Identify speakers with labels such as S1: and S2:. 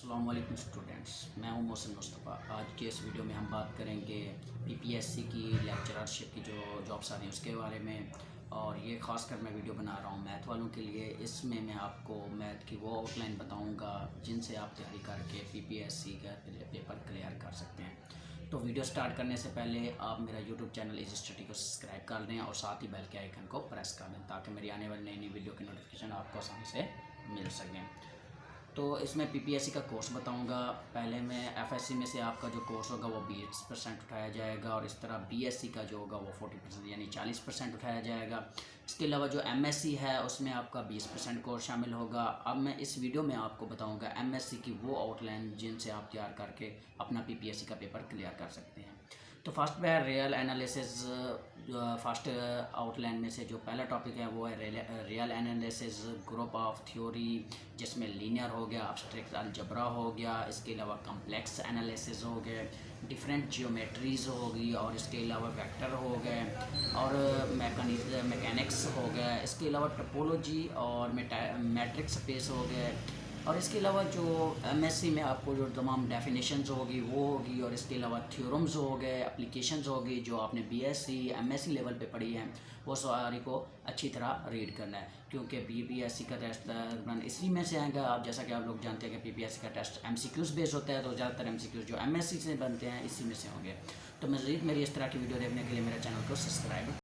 S1: अस्सलाम वालेकुम स्टूडेंट्स, मैं हूं मोहसिन मुस्तफ़ा। आज के इस वीडियो में हम बात करेंगे पीपीएससी की लेक्चररशिप की जो जॉब्स आ रही हैं उसके बारे में। और ये ख़ासकर मैं वीडियो बना रहा हूं मैथ वालों के लिए। इसमें मैं आपको मैथ की वो आउटलाइन बताऊंगा जिनसे आप तैयारी करके पीपीएससी का पेपर क्लियर कर सकते हैं। तो वीडियो स्टार्ट करने से पहले आप मेरा यूट्यूब चैनल इजी स्टडी को सब्सक्राइब कर दें और साथ ही बेल के आइकन को प्रेस कर दें ताकि मेरी आने वाली नई नई वीडियो की नोटिफिकेशन आपको आसानी से मिल सकें। तो इसमें पीपीएससी का कोर्स बताऊंगा। पहले में एफएससी में से आपका जो कोर्स होगा वो 20% उठाया जाएगा और इस तरह बीएससी का जो होगा वो 40% यानी 40% उठाया जाएगा। इसके अलावा जो एमएससी है उसमें आपका 20% कोर्स शामिल होगा। अब मैं इस वीडियो में आपको बताऊंगा एमएससी की वो आउटलाइन जिनसे आप तैयार करके अपना पीपीएससी का पेपर क्लियर कर सकते हैं। तो फर्स्ट में है रियल एनालिसिस। फर्स्ट आउटलाइन में से जो पहला टॉपिक है वो है real analysis, group of theory, जिसमें लीनियर हो गया, अब्स्ट्रैक्ट अलजबरा हो गया, इसके अलावा कम्प्लेक्स एनालिसिस हो गए, डिफरेंट जियोमेट्रीज होगी और इसके अलावा वेक्टर हो गए और मैकेनिक्स हो गया। इसके अलावा टोपोलॉजी और मैट्रिक स्पेस हो गए और इसके अलावा जो एमएससी में आपको जो तमाम डेफिनेशंस होगी वो होगी और इसके अलावा थ्योरम्स हो गए, एप्लीकेशंस होगी जो आपने बीएससी एमएससी लेवल पे पढ़ी हैं वो सारी को अच्छी तरह रीड करना है, क्योंकि पीपीएससी का टेस्ट तकरीबन इसी में से आएगा। आप जैसा कि आप लोग जानते हैं कि पीपीएससी का टेस्ट एमसीक्यूज़ बेस होता है, तो ज़्यादातर एमसीक्यूज़ जो एमएससी से बनते हैं इसी में से होंगे। तो मज़ीद मेरी इस तरह की वीडियो देखने के लिए मेरे चैनल को सब्सक्राइब